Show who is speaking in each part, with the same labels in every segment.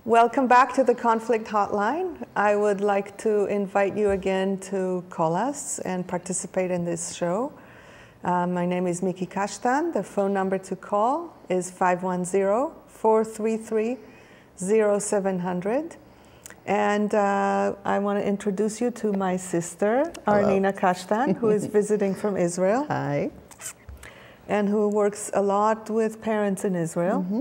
Speaker 1: Welcome back to the Conflict Hotline. I would like to invite you again to call us and participate in this show. My name is Miki Kashtan. The phone number to call is 510-433-0700. And I want to introduce you to my sister, Arnina Kashtan, who is visiting from Israel.
Speaker 2: Hi.
Speaker 1: And who works a lot with parents in Israel. Mm-hmm.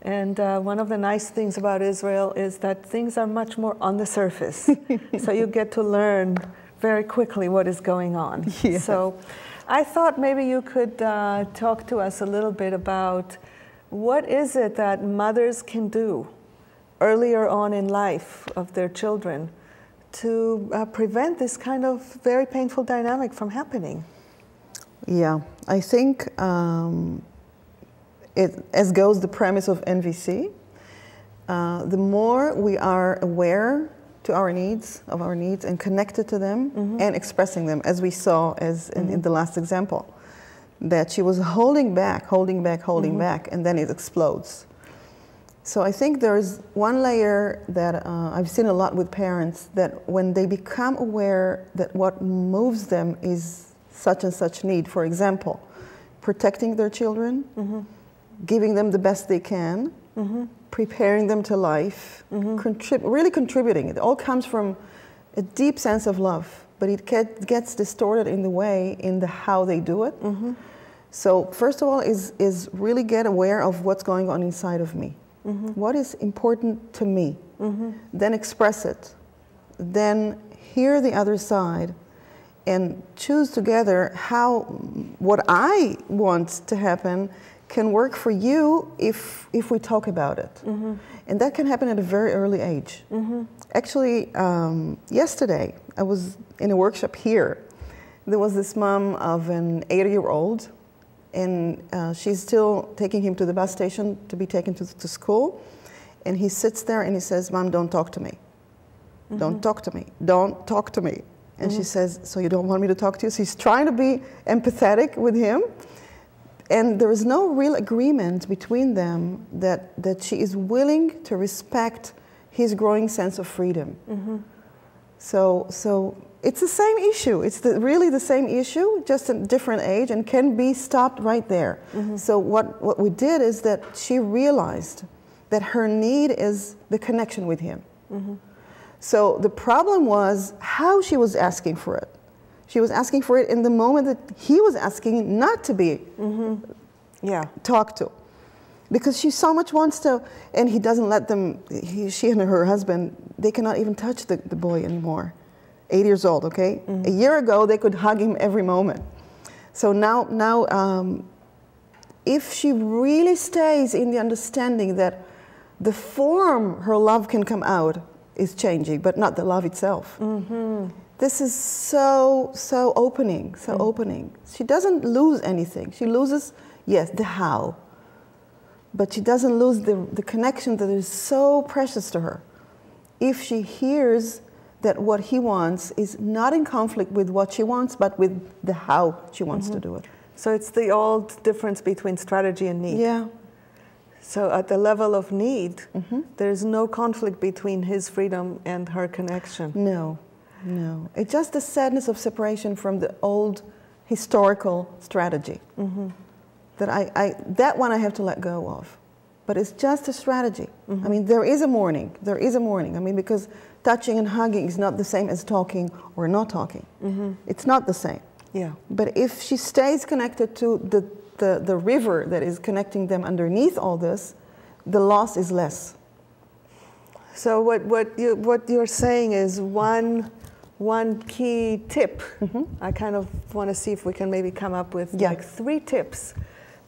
Speaker 1: And one of the nice things about Israel is that things are much more on the surface. So you get to learn very quickly what is going on. Yeah. So I thought maybe you could talk to us a little bit about what is it that mothers can do earlier on in life of their children to prevent this kind of very painful dynamic from happening.
Speaker 2: Yeah, I think as goes the premise of NVC, the more we are aware to our needs, and connected to them, mm-hmm. and expressing them, as we saw in the last example, that she was holding back, mm-hmm. back, and then it explodes. So I think there is one layer that I've seen a lot with parents, that when they become aware that what moves them is such and such need, for example, protecting their children, mm-hmm. giving them the best they can, mm-hmm. preparing them to life, mm-hmm. Really contributing. It all comes from a deep sense of love, but it gets distorted in the way, in the how they do it. Mm-hmm. So first of all is really get aware of what's going on inside of me. Mm-hmm. What is important to me? Mm-hmm. Then express it. Then hear the other side and choose together how what I want to happen can work for you if we talk about it. Mm-hmm. And that can happen at a very early age. Mm-hmm. Actually, yesterday, I was in a workshop here. There was this mom of an 80-year-old, and she's still taking him to the bus station to be taken to school. And he sits there and he says, "Mom, don't talk to me. Mm-hmm. Don't talk to me. Don't talk to me." And mm-hmm. she says, "So you don't want me to talk to you?" So he's trying to be empathetic with him. And there is no real agreement between them that she is willing to respect his growing sense of freedom. Mm-hmm. So it's the same issue. It's really the same issue, just a different age, and can be stopped right there. Mm-hmm. So what we did is that she realized that her need is the connection with him. Mm-hmm. So the problem was how she was asking for it. She was asking for it in the moment that he was asking not to be talked to. Because she so much wants to, and he doesn't let them, she and her husband, they cannot even touch the boy anymore. 8 years old, okay? Mm-hmm. A year ago, they could hug him every moment. So now, if she really stays in the understanding that the form her love can come out is changing, but not the love itself. Mm-hmm. This is so opening, opening. She doesn't lose anything. She loses, yes, the how. But she doesn't lose the connection that is so precious to her. If she hears that what he wants is not in conflict with what she wants, but with the how she wants mm-hmm. to do it.
Speaker 1: So it's the old difference between strategy and need.
Speaker 2: Yeah.
Speaker 1: So at the level of need, mm-hmm. there's no conflict between his freedom and her connection.
Speaker 2: No. It's just the sadness of separation from the old historical strategy. Mm-hmm. That one I have to let go of. But it's just a strategy. Mm-hmm. I mean, there is a mourning. I mean, because touching and hugging is not the same as talking or not talking. Mm-hmm. It's not the same.
Speaker 1: Yeah.
Speaker 2: But if she stays connected to the river that is connecting them underneath all this, the loss is less.
Speaker 1: So what you're saying is one key tip. Mm-hmm. I kind of want to see if we can maybe come up with like 3 tips.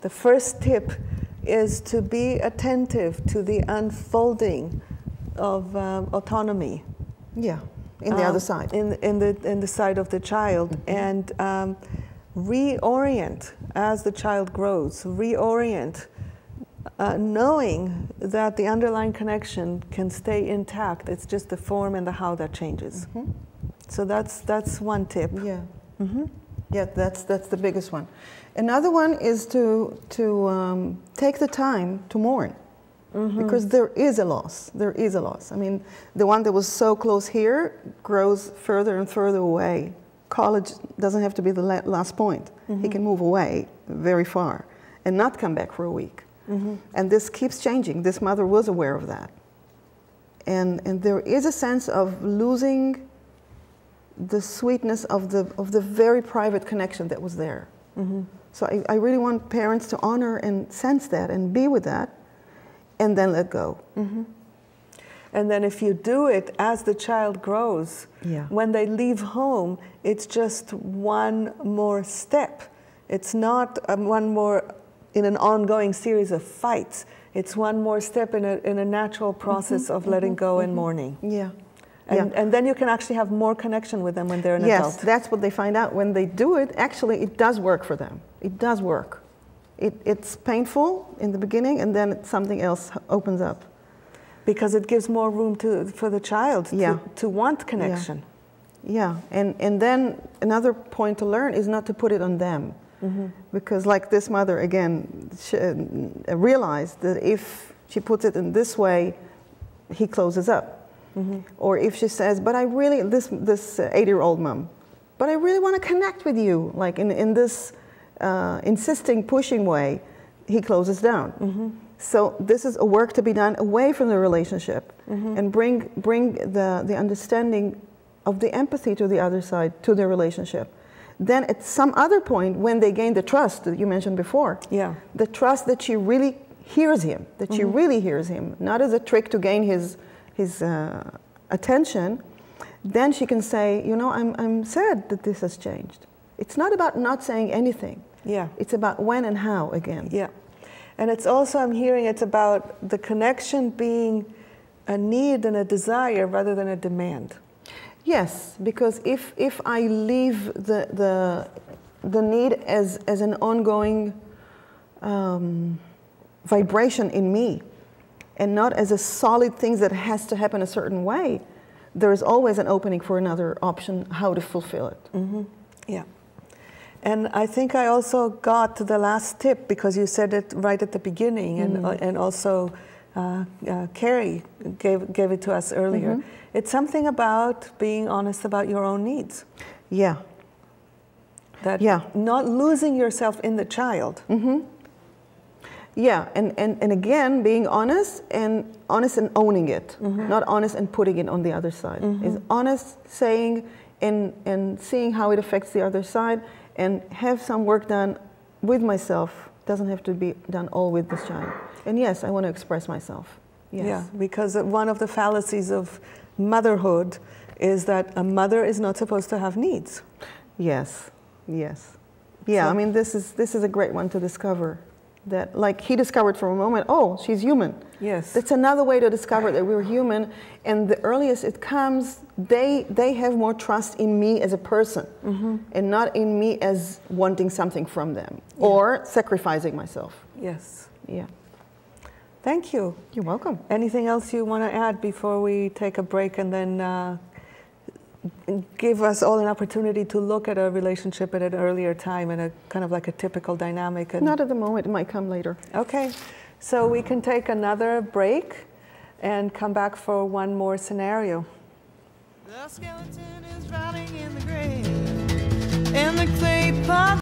Speaker 1: The first tip is to be attentive to the unfolding of autonomy.
Speaker 2: Yeah, in the other side.
Speaker 1: In the side of the child, mm-hmm. and reorient as the child grows. Reorient, knowing that the underlying connection can stay intact. It's just the form and the how that changes. Mm-hmm. So that's one tip.
Speaker 2: Yeah. Mm-hmm. Yeah, that's the biggest one. Another one is to take the time to mourn. Because there is a loss. There is a loss. I mean, the one that was so close here grows further and further away. College doesn't have to be the last point. He can move away very far and not come back for a week. And this keeps changing. This mother was aware of that. And there is a sense of losing the sweetness of the very private connection that was there. So I really want parents to honor and sense that and be with that and then let go.
Speaker 1: And then if you do it as the child grows, when they leave home, it's just one more step. It's not one more in an ongoing series of fights. It's one more step in a natural process of letting go and mourning. And then you can actually have more connection with them when they're an adult.
Speaker 2: Yes, that's what they find out. When they do it, actually it does work for them. It does work. It's painful in the beginning, and then something else opens up.
Speaker 1: Because it gives more room for the child to want connection.
Speaker 2: And then another point to learn is not to put it on them. Because like this mother, again, she realized that if she puts it in this way, he closes up. Or if she says, but I really, this 8-year-old mom, but I really want to connect with you, like in this insisting, pushing way, he closes down. So this is a work to be done away from the relationship and bring the understanding of the empathy to the other side, to the relationship. Then at some other point, when they gain the trust that you mentioned before, the trust that she really hears him, that she really hears him, not as a trick to gain his attention, then she can say, you know, I'm sad that this has changed. It's not about not saying anything. It's about when and how again.
Speaker 1: And it's also, I'm hearing, it's about the connection being a need and a desire rather than a demand.
Speaker 2: Yes, because if I leave the need as an ongoing vibration in me, and not as a solid thing that has to happen a certain way, there is always an opening for another option how to fulfill it.
Speaker 1: And I think I also got to the last tip because you said it right at the beginning, and also Kerry gave it to us earlier. It's something about being honest about your own needs. Not losing yourself in the child. And again, being honest and owning it, not honest and putting it on the other side. Is honest, saying and seeing how it affects the other side, and have some work done with myself. Doesn't have to be done all with this child. And yes, I want to express myself. Because one of the fallacies of motherhood is that a mother is not supposed to have needs. I mean, this is a great one to discover. That, like he discovered for a moment, oh, she's human. That's another way to discover that we're human. And the earliest it comes, they have more trust in me as a person and not in me as wanting something from them or sacrificing myself. Thank you. You're welcome. Anything else you want to add before we take a break and then give us all an opportunity to look at a relationship at an earlier time and a kind of like a typical dynamic?
Speaker 2: Not at the moment, it might come later.
Speaker 1: Okay, so we can take another break and come back for one more scenario. The skeleton is rotting in the grave, and the clay pot